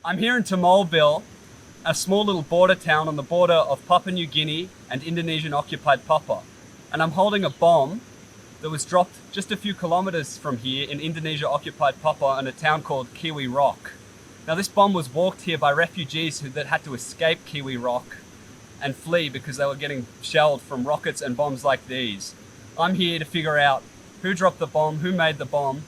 I'm here in Timolbil, a small little border town on the border of Papua New Guinea and Indonesian-occupied Papua. And I'm holding a bomb that was dropped just a few kilometers from here in Indonesia-occupied Papua in a town called Kiwi Rock. Now this bomb was walked here by refugees that had to escape Kiwi Rock and flee because they were getting shelled from rockets and bombs like these. I'm here to figure out who dropped the bomb, who made the bomb,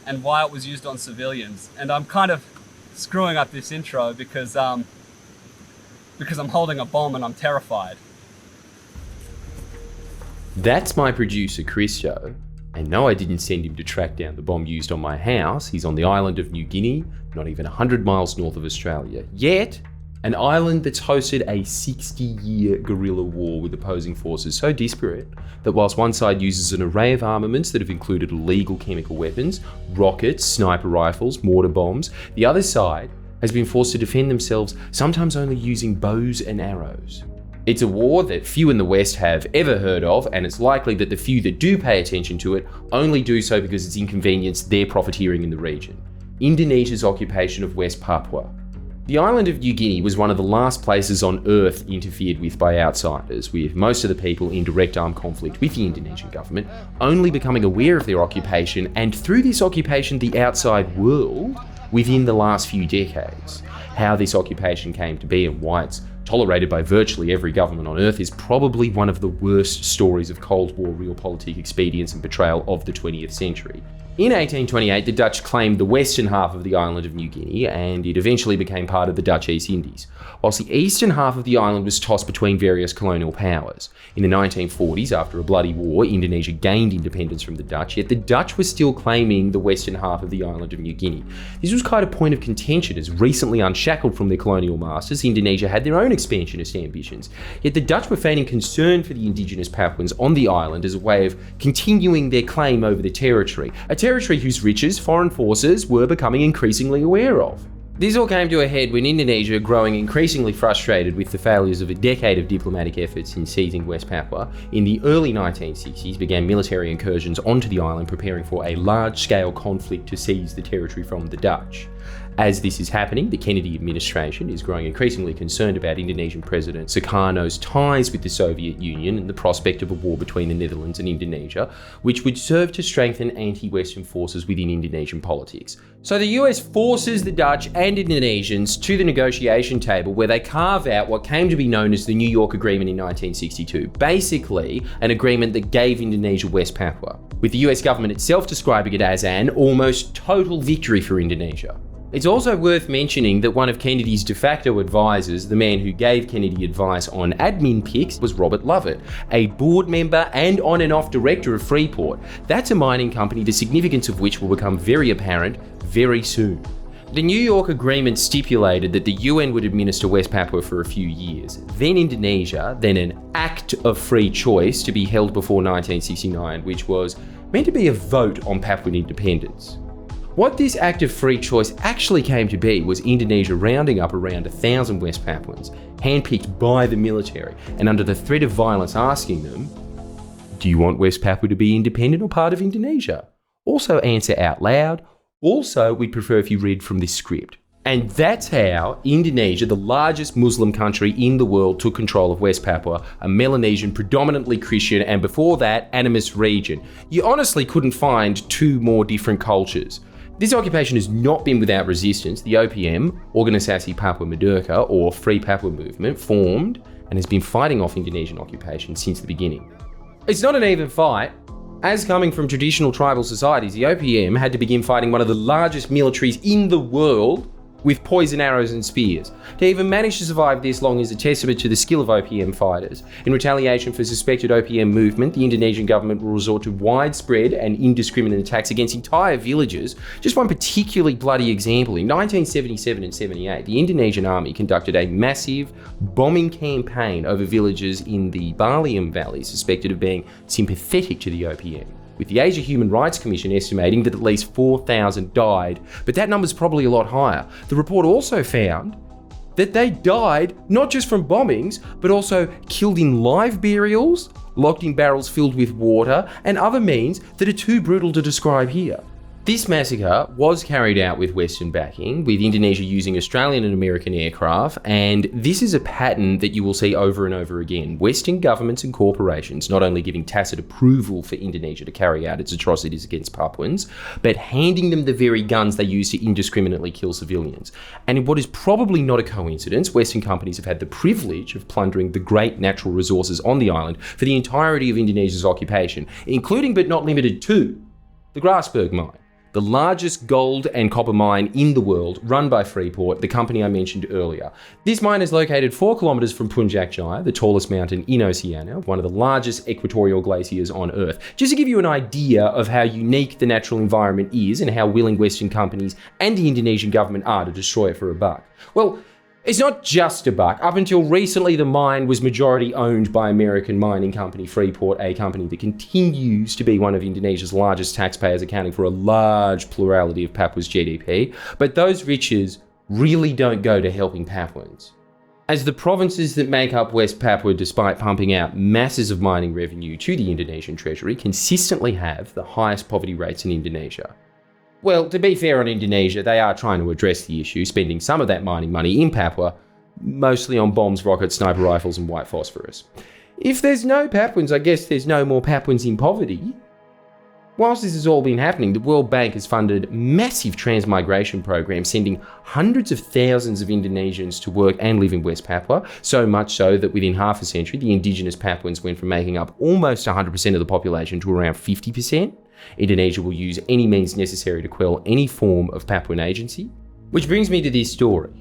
and why it was used on civilians. And I'm kind of screwing up this intro because I'm holding a bomb and I'm terrified. That's my producer, Christo. And no, I didn't send him to track down the bomb used on my house. He's on the island of New Guinea, not even 100 miles north of Australia. Yet, an island that's hosted a 60-year guerrilla war with opposing forces so disparate that whilst one side uses an array of armaments that have included illegal chemical weapons, rockets, sniper rifles, mortar bombs, the other side has been forced to defend themselves, sometimes only using bows and arrows. It's a war that few in the West have ever heard of, and it's likely that the few that do pay attention to it only do so because it's inconvenienced their profiteering in the region. Indonesia's occupation of West Papua. The island of New Guinea was one of the last places on Earth interfered with by outsiders, with most of the people in direct armed conflict with the Indonesian government only becoming aware of their occupation, and through this occupation the outside world, within the last few decades. How this occupation came to be and why it's tolerated by virtually every government on Earth is probably one of the worst stories of Cold War realpolitik expedience and betrayal of the 20th century. In 1828, the Dutch claimed the western half of the island of New Guinea, and it eventually became part of the Dutch East Indies, whilst the eastern half of the island was tossed between various colonial powers. In the 1940s, after a bloody war, Indonesia gained independence from the Dutch, yet the Dutch were still claiming the western half of the island of New Guinea. This was quite a point of contention, as recently unshackled from their colonial masters, Indonesia had their own expansionist ambitions, yet the Dutch were feigning concern for the indigenous Papuans on the island as a way of continuing their claim over the territory, a territory whose riches foreign forces were becoming increasingly aware of. This all came to a head when Indonesia, growing increasingly frustrated with the failures of a decade of diplomatic efforts in seizing West Papua, in the early 1960s began military incursions onto the island, preparing for a large-scale conflict to seize the territory from the Dutch. As this is happening, the Kennedy administration is growing increasingly concerned about Indonesian President Sukarno's ties with the Soviet Union and the prospect of a war between the Netherlands and Indonesia, which would serve to strengthen anti-Western forces within Indonesian politics. So the US forces the Dutch and Indonesians to the negotiation table, where they carve out what came to be known as the New York Agreement in 1962, basically an agreement that gave Indonesia West Papua, with the US government itself describing it as an almost total victory for Indonesia. It's also worth mentioning that one of Kennedy's de facto advisors, the man who gave Kennedy advice on admin picks, was Robert Lovett, a board member and on and off director of Freeport. That's a mining company, the significance of which will become very apparent very soon. The New York Agreement stipulated that the UN would administer West Papua for a few years, then Indonesia, then an act of free choice to be held before 1969, which was meant to be a vote on Papuan independence. What this act of free choice actually came to be was Indonesia rounding up around 1,000 West Papuans, handpicked by the military, and under the threat of violence asking them, do you want West Papua to be independent or part of Indonesia? Also answer out loud. Also, we'd prefer if you read from this script. And that's how Indonesia, the largest Muslim country in the world, took control of West Papua, a Melanesian, predominantly Christian, and before that, animist region. You honestly couldn't find two more different cultures. This occupation has not been without resistance. The OPM, Organisasi Papua Merdeka, or Free Papua Movement, formed and has been fighting off Indonesian occupation since the beginning. It's not an even fight. As coming from traditional tribal societies, the OPM had to begin fighting one of the largest militaries in the world with poison arrows and spears. To even manage to survive this long is a testament to the skill of OPM fighters. In retaliation for suspected OPM movement, the Indonesian government will resort to widespread and indiscriminate attacks against entire villages. Just one particularly bloody example, in 1977 and 78, the Indonesian army conducted a massive bombing campaign over villages in the Balium Valley suspected of being sympathetic to the OPM, with the Asia Human Rights Commission estimating that at least 4,000 died, but that number's probably a lot higher. The report also found that they died not just from bombings, but also killed in live burials, locked in barrels filled with water, and other means that are too brutal to describe here. This massacre was carried out with Western backing, with Indonesia using Australian and American aircraft, and this is a pattern that you will see over and over again. Western governments and corporations not only giving tacit approval for Indonesia to carry out its atrocities against Papuans, but handing them the very guns they use to indiscriminately kill civilians. And in what is probably not a coincidence, Western companies have had the privilege of plundering the great natural resources on the island for the entirety of Indonesia's occupation, including but not limited to the Grasberg mine, the largest gold and copper mine in the world, run by Freeport, the company I mentioned earlier. This mine is located 4 kilometres from Puncak Jaya, the tallest mountain in Oceania, one of the largest equatorial glaciers on Earth. Just to give you an idea of how unique the natural environment is and how willing Western companies and the Indonesian government are to destroy it for a buck. Well, it's not just a buck. Up until recently, the mine was majority owned by American mining company Freeport, a company that continues to be one of Indonesia's largest taxpayers, accounting for a large plurality of Papua's GDP. But those riches really don't go to helping Papuans, as the provinces that make up West Papua, despite pumping out masses of mining revenue to the Indonesian treasury, consistently have the highest poverty rates in Indonesia. Well, to be fair on Indonesia, they are trying to address the issue, spending some of that mining money in Papua, mostly on bombs, rockets, sniper rifles and white phosphorus. If there's no Papuans, I guess there's no more Papuans in poverty. Whilst this has all been happening, the World Bank has funded massive transmigration programs, sending hundreds of thousands of Indonesians to work and live in West Papua, so much so that within half a century, the indigenous Papuans went from making up almost 100% of the population to around 50%. Indonesia will use any means necessary to quell any form of Papuan agency. Which brings me to this story.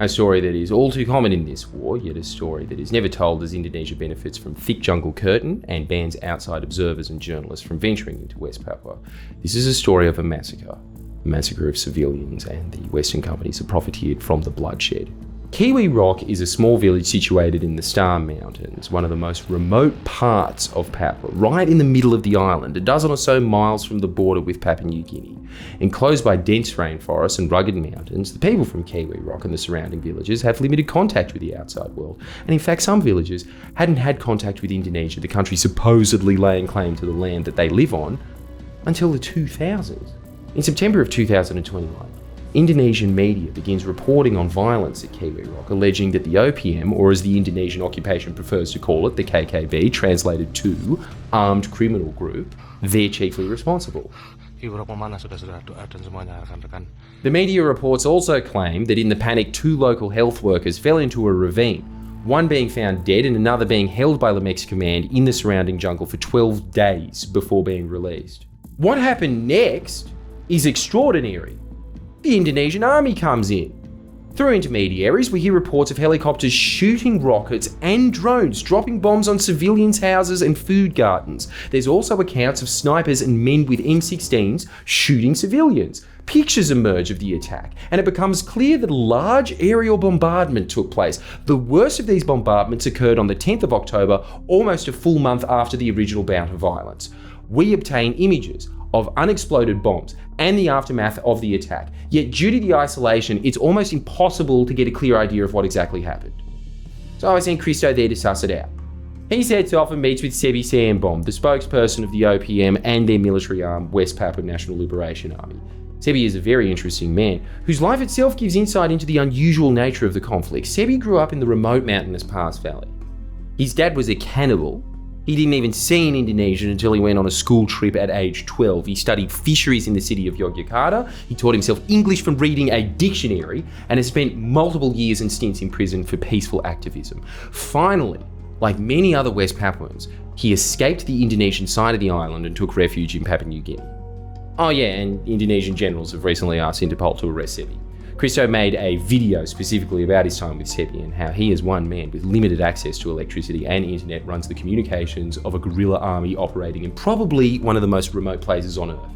A story that is all too common in this war, yet a story that is never told, as Indonesia benefits from thick jungle curtain and bans outside observers and journalists from venturing into West Papua. This is a story of a massacre of civilians, and the Western companies have profiteered from the bloodshed. Kiwi Rock is a small village situated in the Star Mountains, one of the most remote parts of Papua, right in the middle of the island, a dozen or so miles from the border with Papua New Guinea. Enclosed by dense rainforests and rugged mountains, the people from Kiwi Rock and the surrounding villages have limited contact with the outside world, and in fact some villagers hadn't had contact with Indonesia, the country supposedly laying claim to the land that they live on, until the 2000s. In September of 2021, Indonesian media begins reporting on violence at Kiwi Rock, alleging that the OPM, or as the Indonesian occupation prefers to call it, the KKB, translated to Armed Criminal Group, they're chiefly responsible. The media reports also claim that in the panic, 2 local health workers fell into a ravine, one being found dead and another being held by Lamex Command in the surrounding jungle for 12 days before being released. What happened next is extraordinary. The Indonesian army comes in. Through intermediaries, we hear reports of helicopters shooting rockets and drones dropping bombs on civilians' houses and food gardens. There's also accounts of snipers and men with M16s shooting civilians. Pictures emerge of the attack, and it becomes clear that a large aerial bombardment took place. The worst of these bombardments occurred on the 10th of October, almost a full month after the original bout of violence. We obtain images of unexploded bombs and the aftermath of the attack. Yet due to the isolation, it's almost impossible to get a clear idea of what exactly happened. So I sent Christo there to suss it out. He sets off and meets with Sebi Sambom, the spokesperson of the OPM and their military arm, West Papua National Liberation Army. Sebi is a very interesting man, whose life itself gives insight into the unusual nature of the conflict. Sebi grew up in the remote mountainous Pass Valley. His dad was a cannibal. He didn't even see an Indonesian until he went on a school trip at age 12. He studied fisheries in the city of Yogyakarta. He taught himself English from reading a dictionary and has spent multiple years and stints in prison for peaceful activism. Finally, like many other West Papuans, he escaped the Indonesian side of the island and took refuge in Papua New Guinea. Oh yeah, and Indonesian generals have recently asked Interpol to arrest Sebi. Christo made a video specifically about his time with Sebi and how he, as one man with limited access to electricity and internet, runs the communications of a guerrilla army operating in probably one of the most remote places on Earth.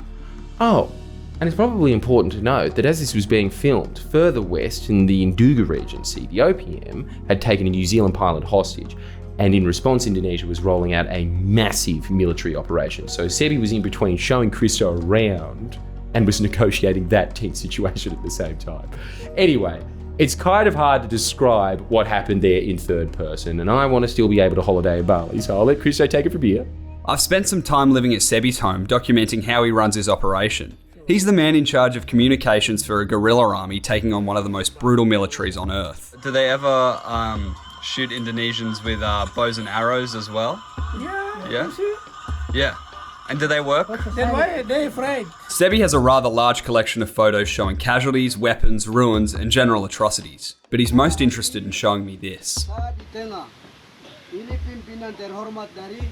Oh, and it's probably important to note that as this was being filmed, further west in the Nduga Regency, the OPM had taken a New Zealand pilot hostage, and in response Indonesia was rolling out a massive military operation. So Sebi was in between showing Christo around and was negotiating that tense situation at the same time. Anyway, it's kind of hard to describe what happened there in third person, and I want to still be able to holiday in Bali, so I'll let Christo take it from here. I've spent some time living at Sebi's home, documenting how he runs his operation. He's the man in charge of communications for a guerrilla army taking on one of the most brutal militaries on Earth. Do they ever shoot Indonesians with bows and arrows as well? Yeah? Yeah. And do they work? Then why they afraid? Sebi has a rather large collection of photos showing casualties, weapons, ruins, and general atrocities. But he's most interested in showing me this.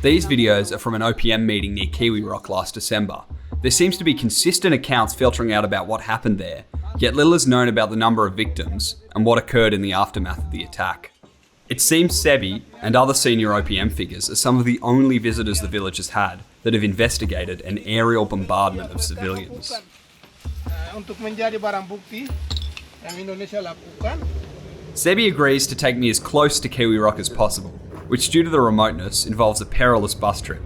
These videos are from an OPM meeting near Kiwi Rock last December. There seems to be consistent accounts filtering out about what happened there, yet little is known about the number of victims and what occurred in the aftermath of the attack. It seems Sebi and other senior OPM figures are some of the only visitors the village has had that have investigated an aerial bombardment of civilians. Untuk menjadi barang bukti yang Indonesia lakukan. Sebi agrees to take me as close to Kiwi Rock as possible, which due to the remoteness involves a perilous bus trip.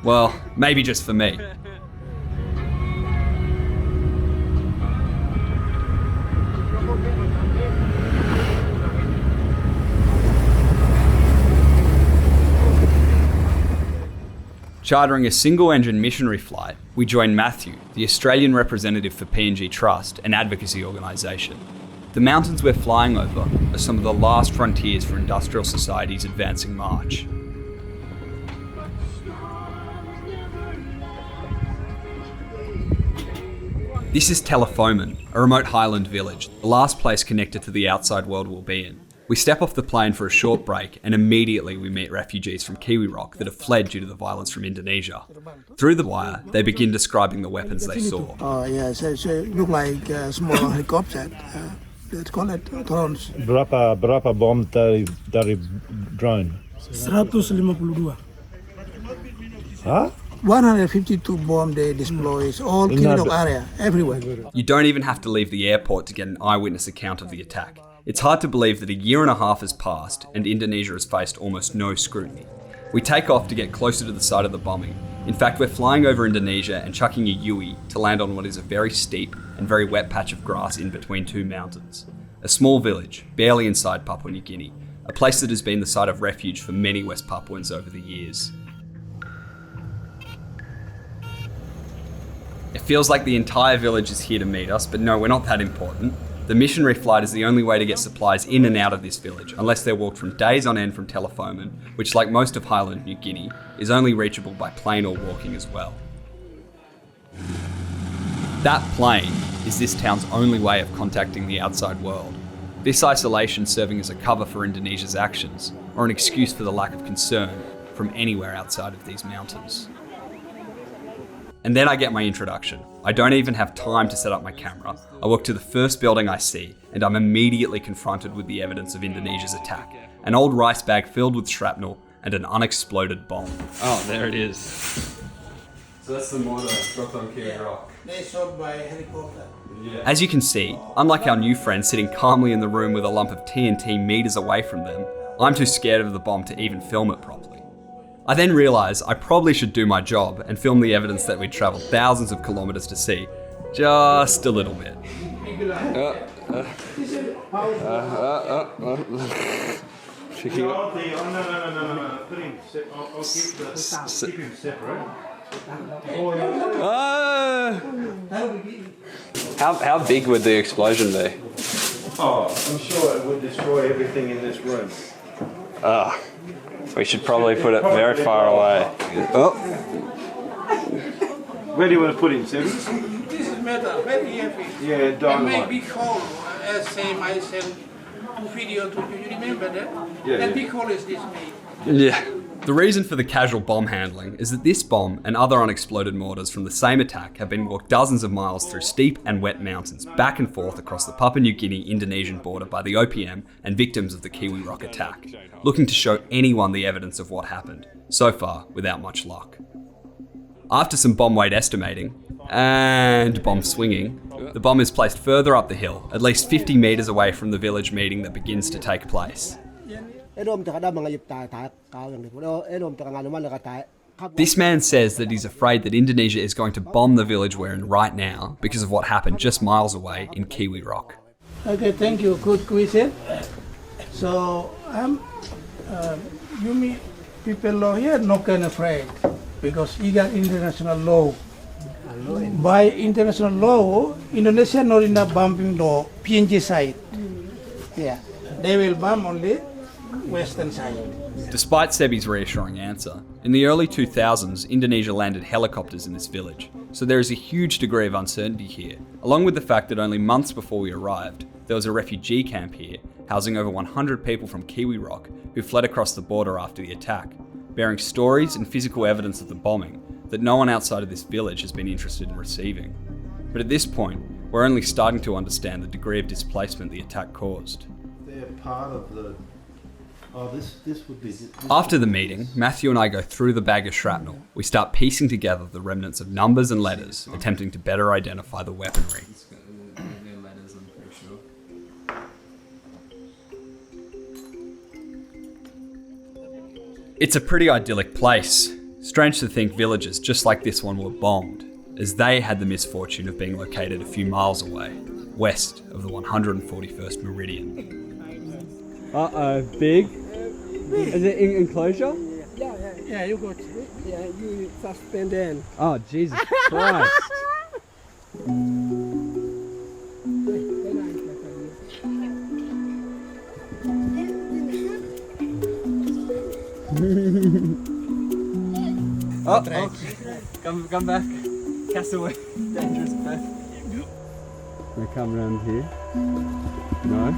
Well, maybe just for me. Chartering a single-engine missionary flight, we join Matthew, the Australian representative for PNG Trust, an advocacy organisation. The mountains we're flying over are some of the last frontiers for industrial society's advancing march. This is Telefomin, a remote highland village, the last place connected to the outside world we'll be in. We step off the plane for a short break and immediately we meet refugees from Kiwi Rock that have fled due to the violence from Indonesia. Through the wire, they begin describing the weapons they saw. Oh yeah, so it look like a small helicopter. Let's call it drones. Berapa bom dari drone? 152. Huh? 152 bomb they deploy all Kiwi Rock area, everywhere. You don't even have to leave the airport to get an eyewitness account of the attack. It's hard to believe that a year and a half has passed and Indonesia has faced almost no scrutiny. We take off to get closer to the site of the bombing. In fact, we're flying over Indonesia and chucking a Yui to land on what is a very steep and very wet patch of grass in between two mountains. A small village, barely inside Papua New Guinea, a place that has been the site of refuge for many West Papuans over the years. It feels like the entire village is here to meet us, but no, we're not that important. The missionary flight is the only way to get supplies in and out of this village, unless they're walked from days on end from Telefomin, which, like most of Highland New Guinea, is only reachable by plane or walking as well. That plane is this town's only way of contacting the outside world. This isolation serving as a cover for Indonesia's actions, or an excuse for the lack of concern from anywhere outside of these mountains. And then I get my introduction. I don't even have time to set up my camera. I walk to the first building I see, and I'm immediately confronted with the evidence of Indonesia's attack. An old rice bag filled with shrapnel and an unexploded bomb. Oh, there it is. So that's the mortar dropped on Kiwi Rock. They shot by helicopter. As you can see, unlike our new friend sitting calmly in the room with a lump of TNT meters away from them, I'm too scared of the bomb to even film it properly. I then realise I probably should do my job and film the evidence that we'd travelled thousands of kilometres to see. Just a little bit. No. Put him. I'll keep him separate. How big would the explosion be? Oh, I'm sure it would destroy everything in this room. We should probably put it very far away. Oh. Where do you want to put him, Sebi? This is metal, very heavy. Yeah, It dynamite. may be cold, as same I sent video to you. You remember that? Yeah, That yeah. big hole is this made. Yeah. The reason for the casual bomb handling is that this bomb and other unexploded mortars from the same attack have been walked dozens of miles through steep and wet mountains back and forth across the Papua New Guinea-Indonesian border by the OPM and victims of the Kiwi Rock attack, looking to show anyone the evidence of what happened, so far without much luck. After some bomb weight estimating, and bomb swinging, the bomb is placed further up the hill, at least 50 metres away from the village meeting that begins to take place. This man says that he's afraid that Indonesia is going to bomb the village we're in right now because of what happened just miles away in Kiwi Rock. Okay, thank you. Good question. So, you mean people law here not kind of afraid because you got international law. By international law, Indonesia not in a bombing law, PNG side. Yeah, they will bomb only western side. Despite Sebi's reassuring answer, in the early 2000s, Indonesia landed helicopters in this village, so there is a huge degree of uncertainty here, along with the fact that only months before we arrived, there was a refugee camp here, housing over 100 people from Kiwi Rock who fled across the border after the attack, bearing stories and physical evidence of the bombing that no one outside of this village has been interested in receiving. But at this point, we're only starting to understand the degree of displacement the attack caused. They're part of the. Oh, this would be. After the meeting, Matthew and I go through the bag of shrapnel. We start piecing together the remnants of numbers and letters, attempting to better identify the weaponry. It's a pretty idyllic place. Strange to think villages just like this one were bombed, as they had the misfortune of being located a few miles away, west of the 141st meridian. Uh-oh, big? Is it in enclosure? Yeah, you go. Yeah, you suspend then. Oh, Jesus Christ. Come back. Castaway. Dangerous path. We come around here. No.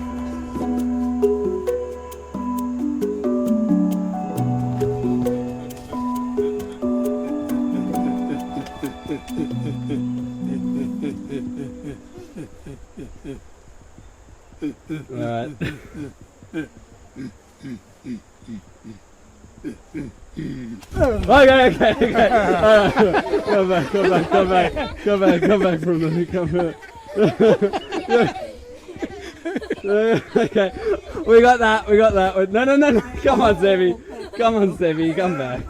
Alright. Okay. Alright. Come back from the Okay. We got that. No. Come on, Sebi. Come back.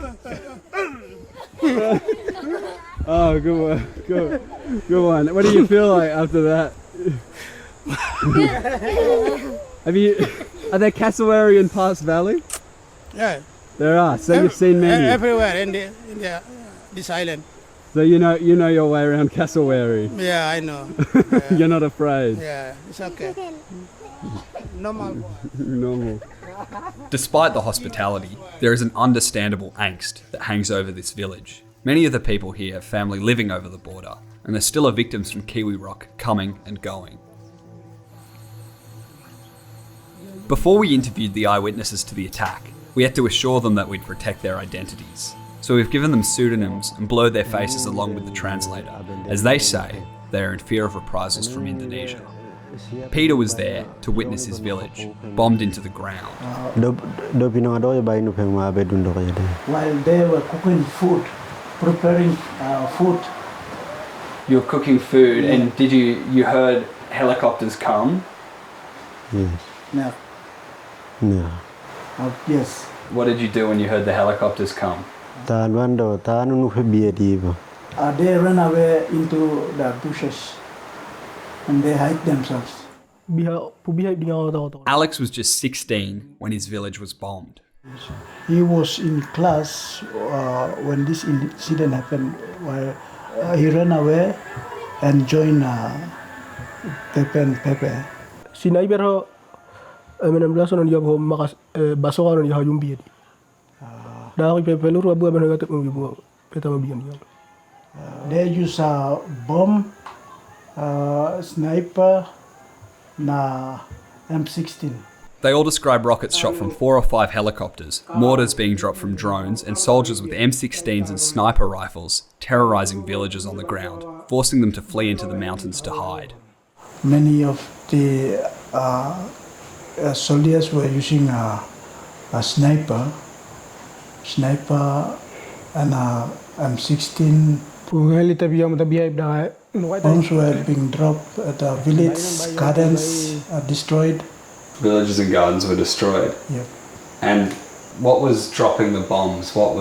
Oh, good one. What do you feel like after that? Are there cassowary in Parks Valley? Yeah. There are. So you've seen many. Everywhere in this island. So you know your way around cassowary. Yeah, I know. You're not afraid. Yeah, it's okay. Normal. Despite the hospitality, there is an understandable angst that hangs over this village. Many of the people here have family living over the border, and there still are victims from Kiwi Rock coming and going. Before we interviewed the eyewitnesses to the attack, we had to assure them that we'd protect their identities. So we've given them pseudonyms and blurred their faces along with the translator. As they say, they are in fear of reprisals from Indonesia. Peter was there to witness his village, bombed into the ground. While they were cooking food, preparing food. You were cooking food, and did you heard helicopters come? Yes. No. No. Yes. What did you do when you heard the helicopters come? They ran away into the bushes and they hide themselves. Alex was just 16 when his village was bombed. He was in class when this incident happened, where he ran away and joined Pepe and Pepe. Sinaibero 16 on dia makas basokan on dia yung biye. Dahil pepelur abu abu nagatek mo bibo peta mabiyan dia. They use a bomb, sniper, na M16. They all describe rockets shot from 4 or 5 helicopters, mortars being dropped from drones, and soldiers with M16s and sniper rifles terrorizing villagers on the ground, forcing them to flee into the mountains to hide. Many of the soldiers were using a sniper and a M16. Bombs were being dropped. The village gardens are destroyed. Villages and gardens were destroyed. Yep. And what was dropping the bombs? How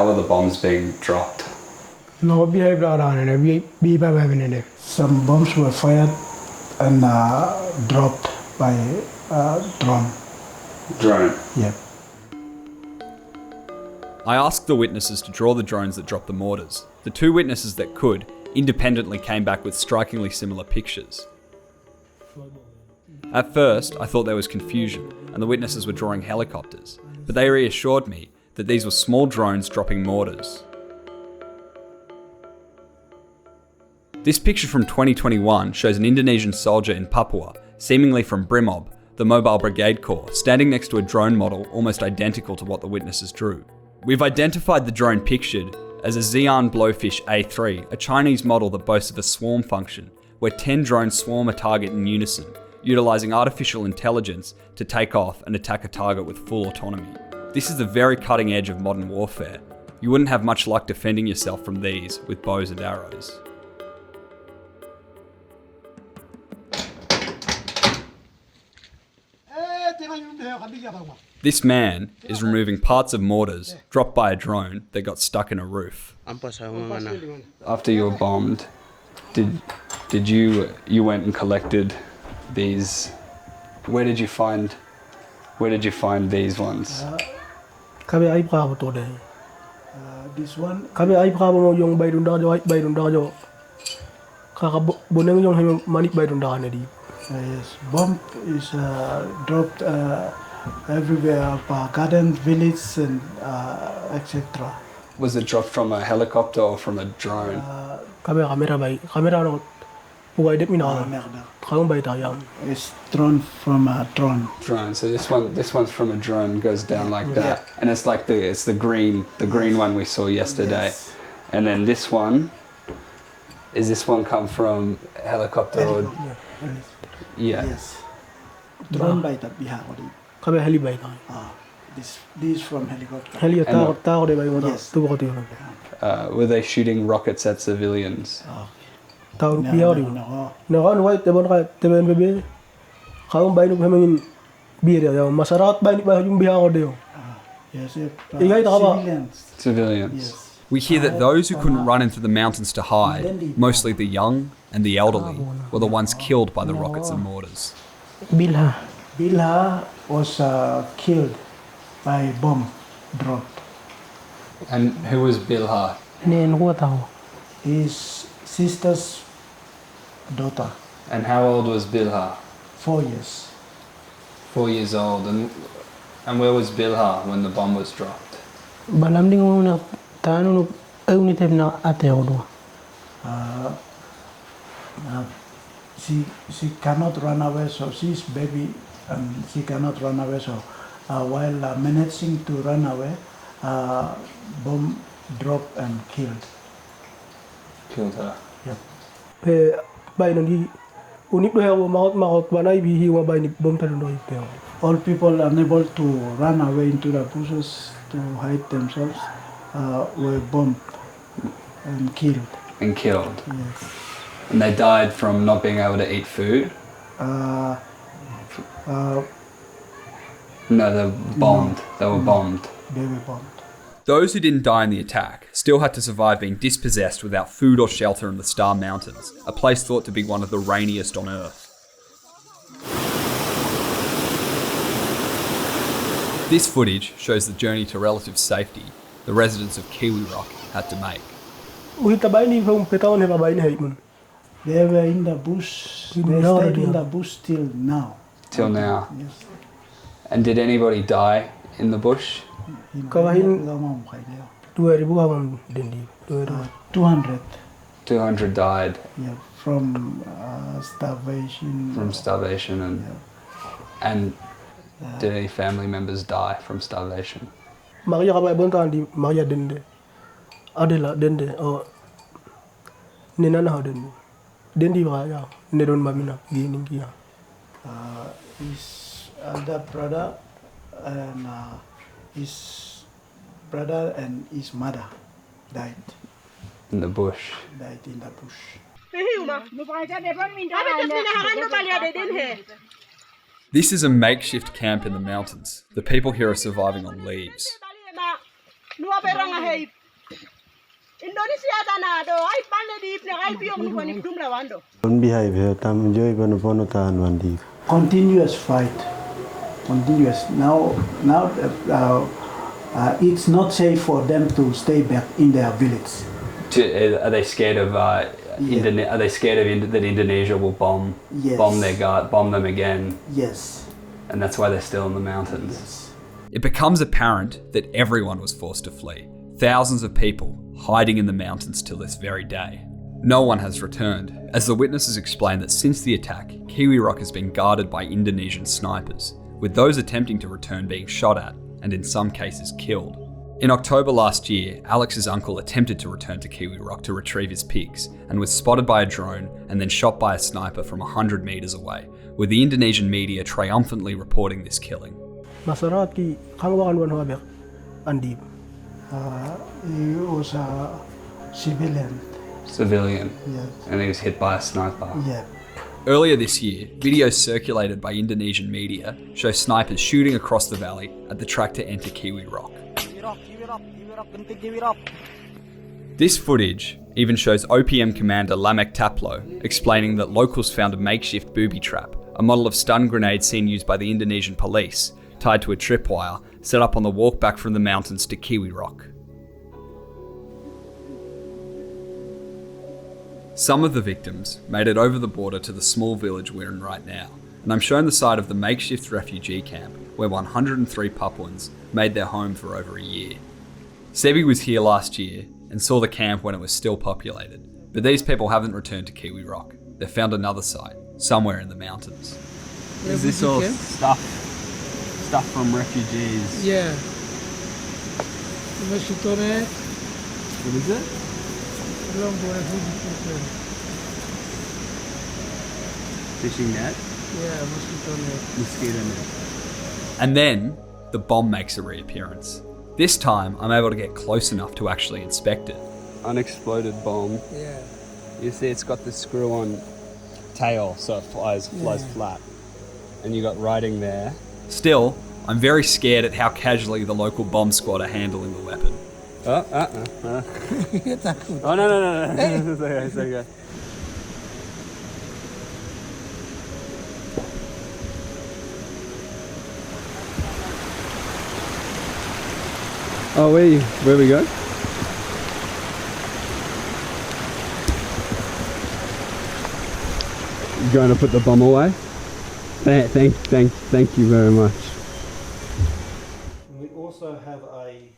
were the bombs being dropped? Some bombs were fired and dropped by drone. Drone? Yep. I asked the witnesses to draw the drones that dropped the mortars. The two witnesses that could independently came back with strikingly similar pictures. At first, I thought there was confusion and the witnesses were drawing helicopters, but they reassured me that these were small drones dropping mortars. This picture from 2021 shows an Indonesian soldier in Papua, seemingly from Brimob, the Mobile Brigade Corps, standing next to a drone model almost identical to what the witnesses drew. We've identified the drone pictured as a Xi'an Blowfish A3, a Chinese model that boasts of a swarm function, where 10 drones swarm a target in unison, utilising artificial intelligence to take off and attack a target with full autonomy. This is the very cutting edge of modern warfare. You wouldn't have much luck defending yourself from these with bows and arrows. This man is removing parts of mortars dropped by a drone that got stuck in a roof. After you were bombed, did you went and collected these? Where did you find these ones? Kami ay bravo to day. This one, Kami ay bravo mo yung bayrun dajo. Kakabuneng yung manik bayrun dajo na di. yes, bomb is dropped everywhere, garden, village, and etc. Was it dropped from a helicopter or from a drone? Kamera no. Pugay dep mina. Merde. Kayong bay tayang. It's thrown from a drone. Drone. So this one's from a drone, goes down like that, and it's like the green one we saw yesterday, Yes. and then this one. Is this one come from helicopter or? Yeah. Yes. Drone by that biha ko di. Kami heli bay tayo. This from helicopter. Heli And tao de bay mo ta. Yes. Tubo ko tiyo. Were they shooting rockets at civilians? Tao No, rupiah di. no. Nakan white tebon ka teben bebe. Kayong bay no hemengin biya ya masarat bay ni bay yung biha ko de. Yes, Ingay taka ba? civilians. Civilians. Yes. We hear that those who couldn't run into the mountains to hide, mostly the young and the elderly, were the ones killed by the rockets and mortars. Bilha. Bilha was killed by bomb dropped. And who was Bilha? Nen ko tao. His sister's daughter, And how old was Bilha? 4 years. 4 years old. And where was Bilha when the bomb was dropped? Balam ding mo na tano no unitem na ate odo. She cannot run away, so she's baby and she cannot run away. So while managing to run away, bomb dropped and killed. Killed her. Pe bay no di unip do yawo makot banay bihi wa bay ni bom talo no ito. All people unable to run away into the bushes to hide themselves were bombed and killed. And killed. Yes. And they died from not being able to eat food? Uh, No, they were bombed. They were bombed. they were bombed. Those who didn't die in the attack still had to survive being dispossessed without food or shelter in the Star Mountains, a place thought to be one of the rainiest on Earth. This footage shows the journey to relative safety the residents of Kiwi Rock had to make. Uhita bay ni from petaon he bay ni haymun. They were in the bush. They No, stayed no. in the bush till now. Till now. Yes. And did anybody die in the bush? Kawahin- 2000 awam dendi. 200. 200 died Yeah, from starvation. from starvation and did any family members die from starvation? Maria ka bay bonta di Maria dende. Adela dende o nena na dende. Dendi ba ya ne don mamina gini kia. His elder brother and his brother and his mother died. In the bush. Died in the bush. This is a makeshift camp in the mountains. The people here are surviving on leaves. Don't behave here. Tam joy bano pono taan wandi. Continuous fight. Continuous. Now it's not safe for them to stay back in their village. Are they scared of are they scared of that Indonesia will bomb them again, Yes. and that's why they're still in the mountains? Yes. It becomes apparent that everyone was forced to flee. Thousands of people hiding in the mountains till this very day. No one has returned, as the witnesses explain that since the attack, Kiwi Rock has been guarded by Indonesian snipers, with those attempting to return being shot at, and in some cases killed. In October last year, Alex's uncle attempted to return to Kiwi Rock to retrieve his pigs, and was spotted by a drone and then shot by a sniper from 100 metres away, with the Indonesian media triumphantly reporting this killing. Masarat ki kangwakan wan habek andi. He was a civilian. Civilian. Yes. And he was hit by a sniper. Yeah. Earlier this year, videos circulated by Indonesian media show snipers shooting across the valley at the track to enter Kiwi Rock. This footage even shows OPM commander Lamek Taplo explaining that locals found a makeshift booby trap, a model of stun grenade seen used by the Indonesian police, tied to a tripwire set up on the walk back from the mountains to Kiwi Rock. Some of the victims made it over the border to the small village we're in right now, and I'm shown the site of the makeshift refugee camp where 103 Papuans made their home for over a year. Sebi was here last year and saw the camp when it was still populated, but these people haven't returned to Kiwi Rock. They've found another site, somewhere in the mountains. Is this all stuff from refugees? Yeah. What is it? Fishing net? Yeah, Mosquito net. And then the bomb makes a reappearance. This time I'm able to get close enough to actually inspect it. Unexploded bomb. Yeah. You see it's got the screw-on tail so it flies flat. And you got writing there. Still, I'm very scared at how casually the local bomb squad are handling the weapon. Oh, no. It's okay. Oh, where we go? You going to put the bomb away? Thank you very much. We also have a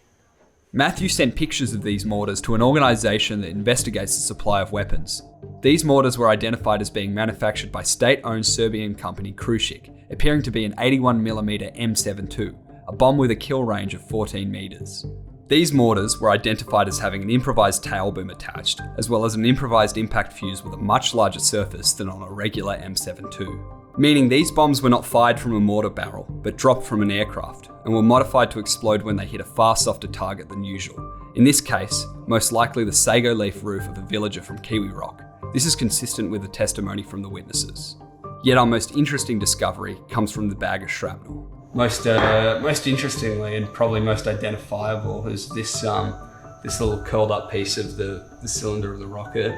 Matthew sent pictures of these mortars to an organisation that investigates the supply of weapons. These mortars were identified as being manufactured by state-owned Serbian company Krušik, appearing to be an 81mm M72, a bomb with a kill range of 14 metres. These mortars were identified as having an improvised tail boom attached, as well as an improvised impact fuse with a much larger surface than on a regular M72. Meaning these bombs were not fired from a mortar barrel, but dropped from an aircraft, and were modified to explode when they hit a far softer target than usual. In this case, most likely the sago leaf roof of a villager from Kiwi Rock. This is consistent with the testimony from the witnesses. Yet our most interesting discovery comes from the bag of shrapnel. Most interestingly and probably most identifiable is this little curled up piece of the cylinder of the rocket.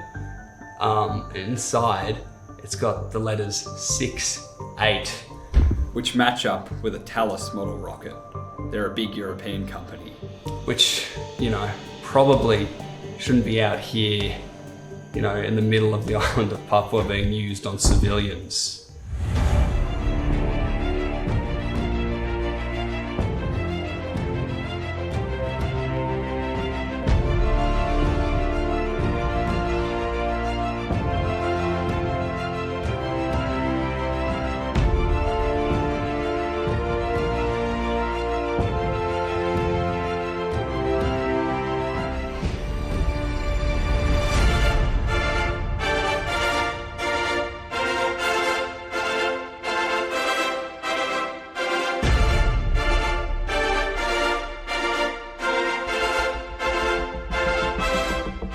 Inside, it's got the letters 6, 8, which match up with a Thales model rocket. They're a big European company, which, probably shouldn't be out here, in the middle of the island of Papua being used on civilians.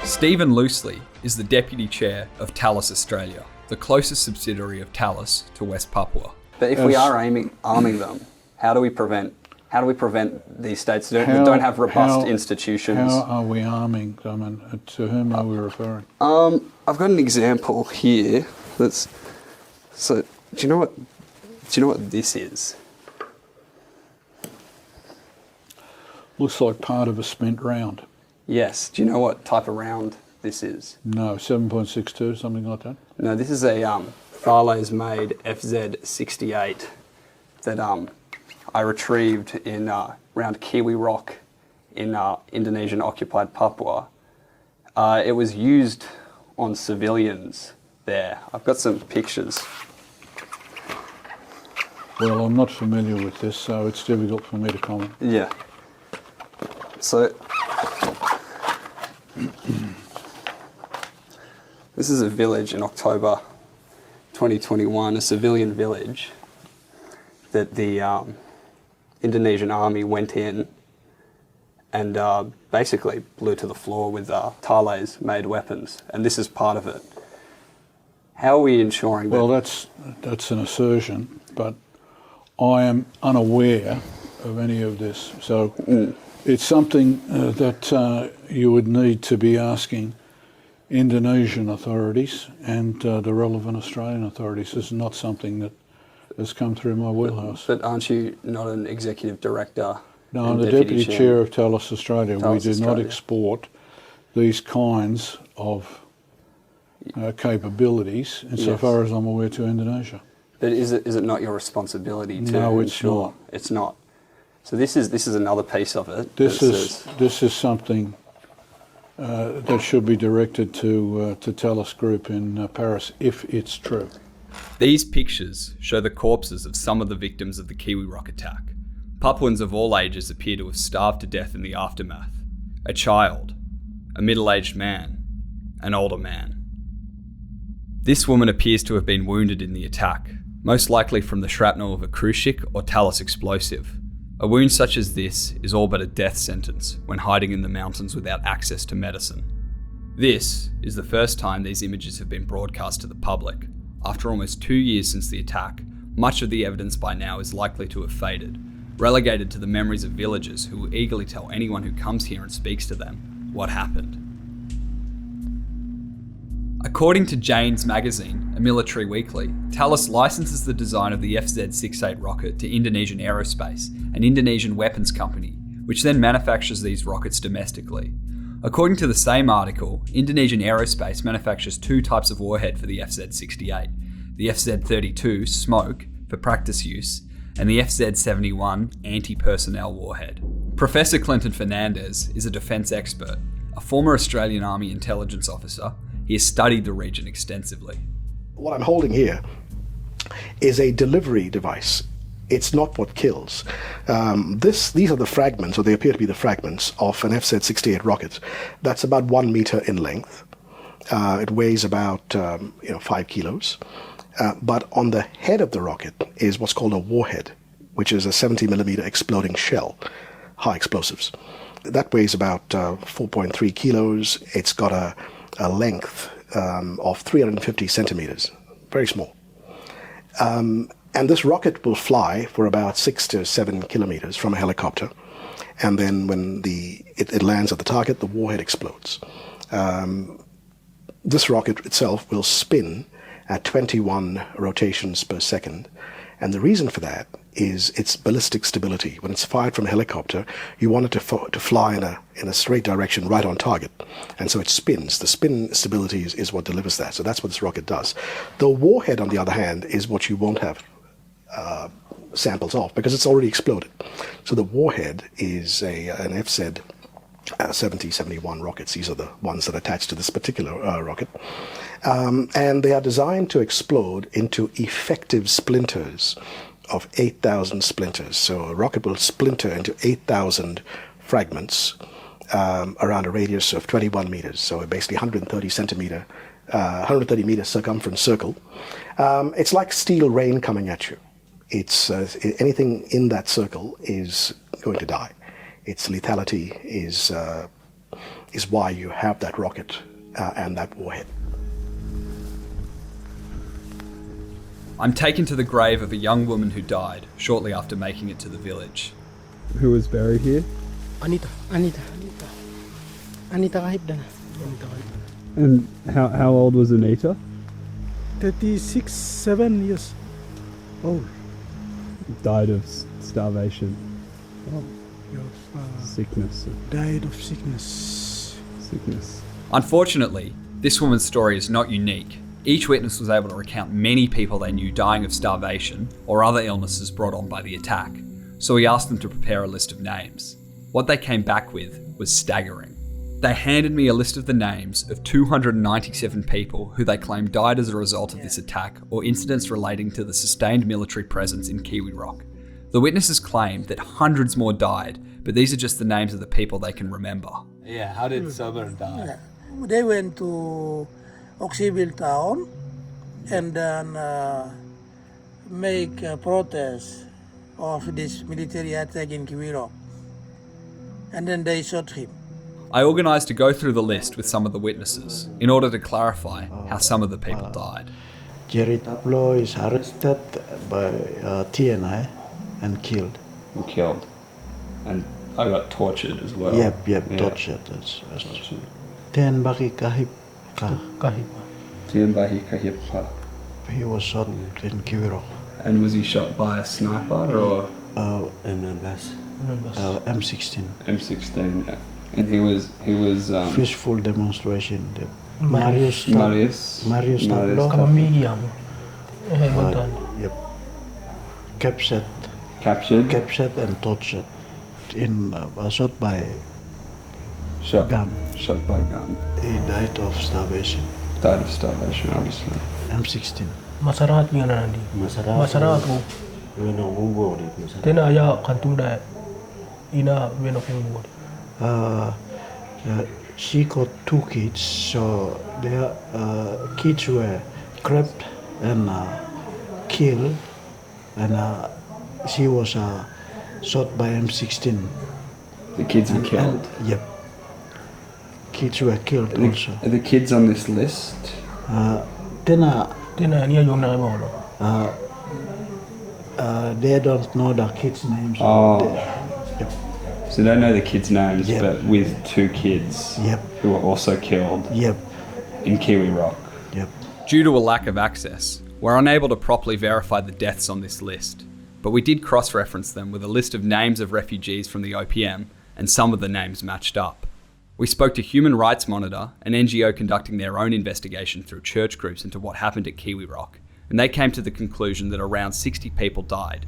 Stephen Loosely is the Deputy Chair of Thales Australia, the closest subsidiary of Thales to West Papua. But if we are arming them, how do we prevent these states that don't have robust institutions? How are we arming them, and to whom are we referring? I've got an example here. Do you know what this is? Looks like part of a spent round. Yes. Do you know what type of round this is? No, 7.62, something like that. No, this is a Thales made FZ68 that I retrieved in around Kiwi Rock in Indonesian occupied Papua. It was used on civilians there. I've got some pictures. Well, I'm not familiar with this, so it's difficult for me to comment. Yeah. So this is a village in October 2021, a civilian village that the Indonesian army went in and basically blew to the floor with Thales made weapons, and this is part of it. How are we ensuring that? Well, that's an assertion, but I am unaware of any of this. So it's something that you would need to be asking Indonesian authorities and the relevant Australian authorities. This is not something that has come through my wheelhouse. But aren't you not an executive director? No, I'm the Deputy Chair of Talos Australia. We do not export these kinds of capabilities, insofar as I'm aware, to Indonesia. But is it not your responsibility to No, it's ensure? not. It's not. So this is another piece of it. This is something that should be directed to Talos Group in Paris, if it's true. These pictures show the corpses of some of the victims of the Kiwi Rock attack. Papuans of all ages appear to have starved to death in the aftermath. A child, a middle-aged man, an older man. This woman appears to have been wounded in the attack, most likely from the shrapnel of a cruise ship or Talos explosive. A wound such as this is all but a death sentence when hiding in the mountains without access to medicine. This is the first time these images have been broadcast to the public. After almost 2 years since the attack, much of the evidence by now is likely to have faded, relegated to the memories of villagers who will eagerly tell anyone who comes here and speaks to them what happened. According to Jane's magazine, a military weekly, Talos licenses the design of the FZ68 rocket to Indonesian Aerospace, an Indonesian weapons company, which then manufactures these rockets domestically. According to the same article, Indonesian Aerospace manufactures two types of warhead for the FZ68, the FZ32 Smoke for practice use, and the FZ71 anti-personnel warhead. Professor Clinton Fernandez is a defence expert, a former Australian Army intelligence officer. He has studied the region extensively. What I'm holding here is a delivery device. It's not what kills. These are the fragments, or they appear to be the fragments, of an FZ68 rocket that's about 1 meter in length. It weighs about 5 kilos. But on the head of the rocket is what's called a warhead, which is a 70 millimeter exploding shell, high explosives. That weighs about 4.3 kilos. It's got a length of 350 centimeters, very small. And this rocket will fly for about 6 to 7 kilometers from a helicopter. And then when it lands at the target, the warhead explodes. This rocket itself will spin at 21 rotations per second. And the reason for that is its ballistic stability. When it's fired from a helicopter, you want it to fly in a straight direction right on target. And so it spins. The spin stability is what delivers that. So that's what this rocket does. The warhead, on the other hand, is what you won't have samples of because it's already exploded. So the warhead is an FZ 70-71 rockets. These are the ones that attach to this particular rocket. And they are designed to explode into effective splinters of 8,000 splinters. So a rocket will splinter into 8,000 fragments around a radius of 21 meters. So basically 130 meter circumference circle. It's like steel rain coming at you. It's anything in that circle is going to die. Its lethality is why you have that rocket and that warhead. I'm taken to the grave of a young woman who died shortly after making it to the village. Who was buried here? Anita Kahibdan. And how old was Anita? 37 years old. Died of starvation. Oh. Sickness. Died of sickness. Unfortunately, this woman's story is not unique. Each witness was able to recount many people they knew dying of starvation or other illnesses brought on by the attack, so we asked them to prepare a list of names. What they came back with was staggering. They handed me a list of the names of 297 people who they claimed died as a result of this attack or incidents relating to the sustained military presence in Kiwi Rock. The witnesses claimed that hundreds more died, but these are just the names of the people they can remember. Yeah, how did Sober die? They went to Oxyville town and then make a protest of this military attack in Kiwi Rock. And then they shot him. I organised to go through the list with some of the witnesses in order to clarify how some of the people died. Jerry Taplo is arrested by TNI and killed. And killed. And I got tortured as well. Yep, tortured. That's Ten Baki Kahip. Tianbahi Kahippa. He was shot in Kiwi Rock. And was he shot by a sniper or? M16. M16, yeah. And he was Peaceful demonstration. Marius Taplo. Yep. Captured and tortured. Shot by gun. Shot by gun. He died of starvation. Died of starvation, obviously. M16. Masyarakat nga na nandi. Masyarakat ko. Tena ya kantung da ina weno kong body. She got 2 kids, so their kids were grabbed and killed, and she was shot by M16. The kids were killed? Yep. Kids were killed also. Are the kids on this list? They don't know the kids' names. So they don't know the kids' names, but with 2 kids who were also killed in Kiwi Rock. Due to a lack of access, we're unable to properly verify the deaths on this list, but we did cross-reference them with a list of names of refugees from the OPM, and some of the names matched up. We spoke to Human Rights Monitor, an NGO conducting their own investigation through church groups into what happened at Kiwi Rock, and they came to the conclusion that around 60 people died.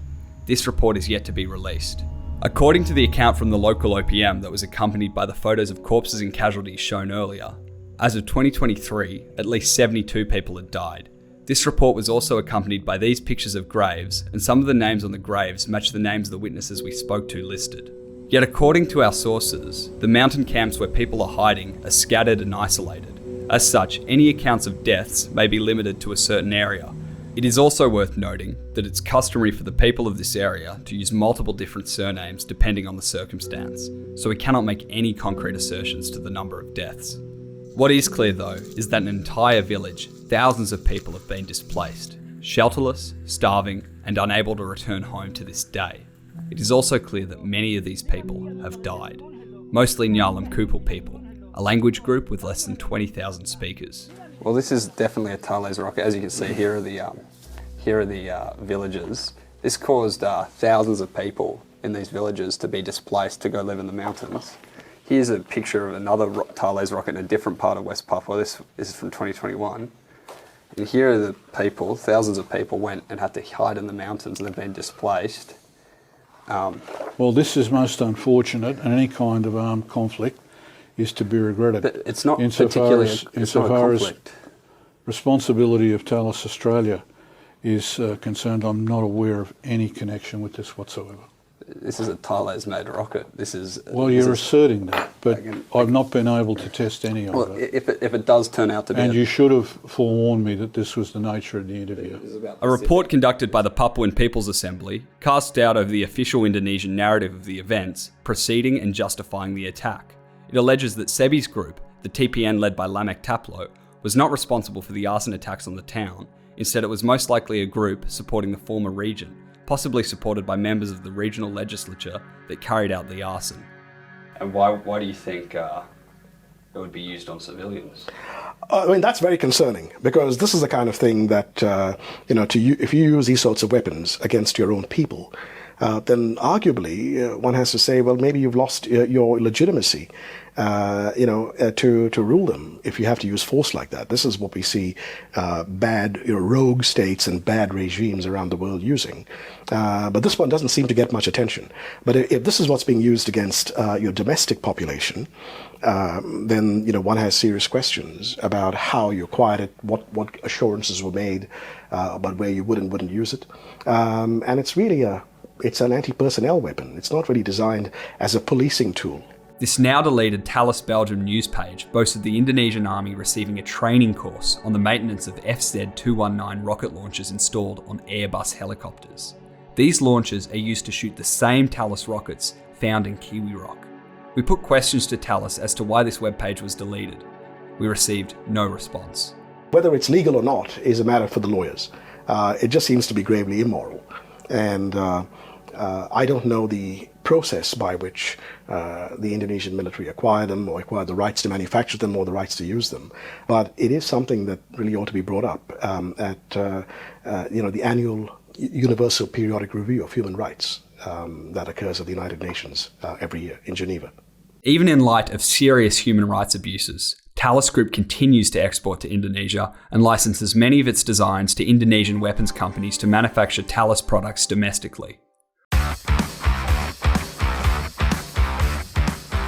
This report is yet to be released. According to the account from the local OPM that was accompanied by the photos of corpses and casualties shown earlier, as of 2023, at least 72 people had died. This report was also accompanied by these pictures of graves, and some of the names on the graves match the names of the witnesses we spoke to listed. Yet according to our sources, the mountain camps where people are hiding are scattered and isolated. As such, any accounts of deaths may be limited to a certain area. It is also worth noting that it's customary for the people of this area to use multiple different surnames depending on the circumstance, so we cannot make any concrete assertions to the number of deaths. What is clear though is that an entire village, thousands of people have been displaced, shelterless, starving, and unable to return home to this day. It is also clear that many of these people have died, mostly Nyalam Kupal people, a language group with less than 20,000 speakers. Well, this is definitely a Thales rock. As you can see, here are the villages. This caused thousands of people in these villages to be displaced to go live in the mountains. Here's a picture of another Thales rocket in a different part of West Papua. This is from 2021. And here are the people, thousands of people went and had to hide in the mountains and they've been displaced. Well, this is most unfortunate, and any kind of armed conflict is to be regretted. But it's not particularly a conflict. As responsibility of Thales Australia is concerned, I'm not aware of any connection with this whatsoever. This is a Thales-made rocket. Well, you're asserting that, but I've not been able to test any of it. If it does turn out to be... And you should have forewarned me that this was the nature of the interview. A report conducted by the Papuan People's Assembly cast doubt over the official Indonesian narrative of the events, preceding and justifying the attack. It alleges that Sebi's group, the TPN led by Lamek Taplo, was not responsible for the arson attacks on the town. Instead, it was most likely a group supporting the former region, possibly supported by members of the regional legislature that carried out the arson. And why do you think it would be used on civilians? I mean, that's very concerning, because this is the kind of thing that, if you use these sorts of weapons against your own people, then arguably one has to say, well, maybe you've lost your legitimacy, to rule them if you have to use force like that. This is what we see bad rogue states and bad regimes around the world using. But this one doesn't seem to get much attention. But if this is what's being used against your domestic population, then one has serious questions about how you acquired it, what assurances were made about where you would and wouldn't use it. And it's really it's an anti-personnel weapon. It's not really designed as a policing tool. This now deleted Thales Belgium news page boasted the Indonesian Army receiving a training course on the maintenance of FZ-219 rocket launchers installed on Airbus helicopters. These launchers are used to shoot the same Thales rockets found in Kiwi Rock. We put questions to Thales as to why this webpage was deleted. We received no response. Whether it's legal or not is a matter for the lawyers. It just seems to be gravely immoral. And I don't know the process by which the Indonesian military acquired them or acquired the rights to manufacture them or the rights to use them. But it is something that really ought to be brought up at the annual Universal Periodic Review of Human Rights that occurs at the United Nations every year in Geneva. Even in light of serious human rights abuses, Thales Group continues to export to Indonesia and licenses many of its designs to Indonesian weapons companies to manufacture Thales products domestically.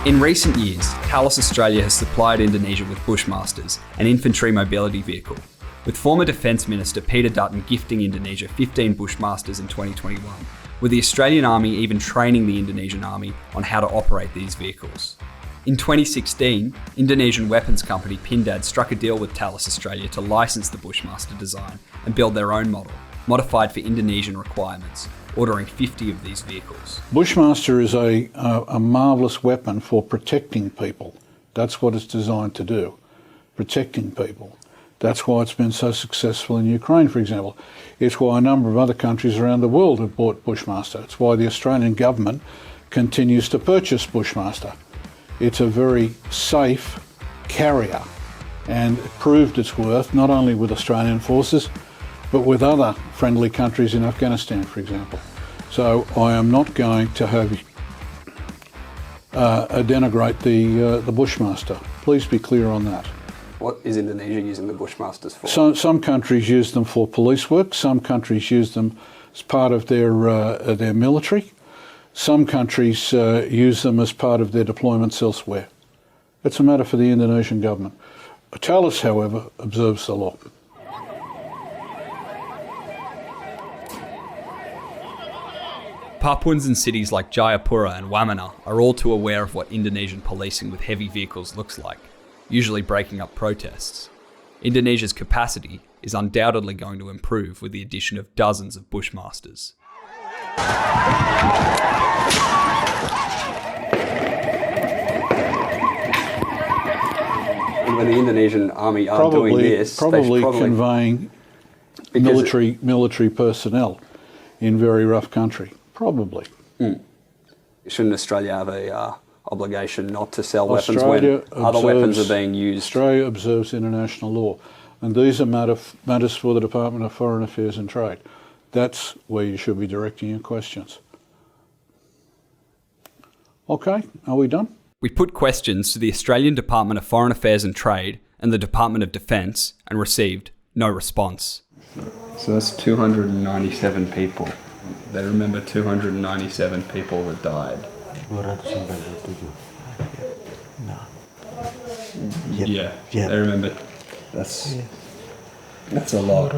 In recent years, Thales Australia has supplied Indonesia with Bushmasters, an infantry mobility vehicle, with former Defence Minister Peter Dutton gifting Indonesia 15 Bushmasters in 2021, with the Australian Army even training the Indonesian Army on how to operate these vehicles. In 2016, Indonesian weapons company Pindad struck a deal with Thales Australia to license the Bushmaster design and build their own model, modified for Indonesian requirements, ordering 50 of these vehicles. Bushmaster is a marvellous weapon for protecting people. That's what it's designed to do, protecting people. That's why it's been so successful in Ukraine, for example. It's why a number of other countries around the world have bought Bushmaster. It's why the Australian government continues to purchase Bushmaster. It's a very safe carrier, and it proved its worth not only with Australian forces, but with other friendly countries in Afghanistan, for example. So I am not going to have denigrate the Bushmaster. Please be clear on that. What is Indonesia using the Bushmasters for? Some countries use them for police work. Some countries use them as part of their military. Some countries use them as part of their deployments elsewhere. It's a matter for the Indonesian government. Thales, however, observes the law. Papuans in cities like Jayapura and Wamena are all too aware of what Indonesian policing with heavy vehicles looks like, usually breaking up protests. Indonesia's capacity is undoubtedly going to improve with the addition of dozens of Bushmasters. When the Indonesian army are doing this, probably conveying military personnel in very rough country. Probably. Shouldn't Australia have a obligation not to sell weapons when other weapons are being used? Australia observes international law, and these are matters for the Department of Foreign Affairs and Trade. That's where you should be directing your questions. Okay, are we done? We put questions to the Australian Department of Foreign Affairs and Trade and the Department of Defence and received no response. So that's 297 people. They remember 297 people that died. Yeah, they remember. That's a lot.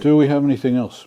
Do we have anything else?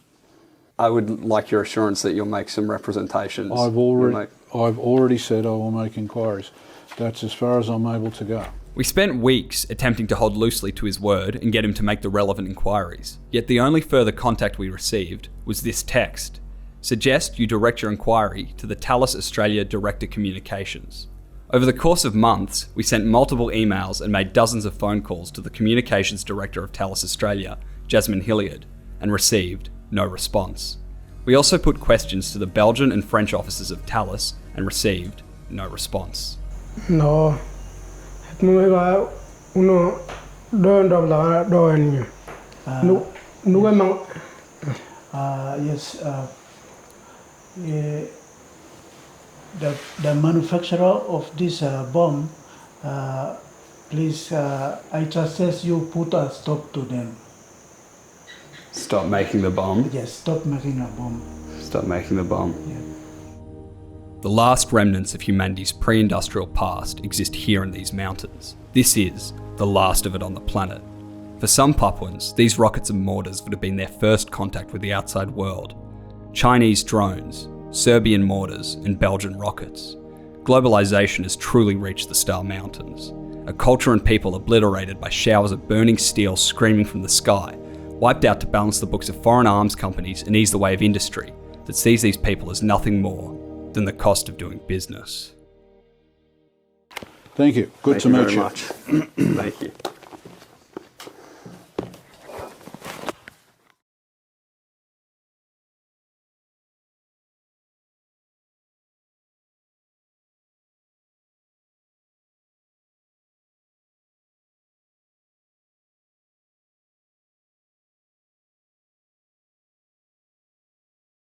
I would like your assurance that you'll make some representations. I've already said I will make inquiries. That's as far as I'm able to go. We spent weeks attempting to hold loosely to his word and get him to make the relevant inquiries, yet the only further contact we received was this text. Suggest you direct your inquiry to the Thales Australia Director Communications. Over the course of months, we sent multiple emails and made dozens of phone calls to the Communications Director of Thales Australia, Jasmine Hilliard, and received no response. We also put questions to the Belgian and French offices of Thales and received no response. No. Yes. the manufacturer of this bomb, please, I suggest you put a stop to them. Stop making the bomb. Yes, stop making a bomb. Stop making the bomb. Yeah. The last remnants of humanity's pre-industrial past exist here in these mountains. This is the last of it on the planet. For some Papuans, these rockets and mortars would have been their first contact with the outside world. Chinese drones, Serbian mortars, and Belgian rockets. Globalization has truly reached the Star Mountains. A culture and people obliterated by showers of burning steel screaming from the sky, wiped out to balance the books of foreign arms companies and ease the way of industry that sees these people as nothing more than the cost of doing business. Thank you. Good to meet you. Thank you very much. Thank you.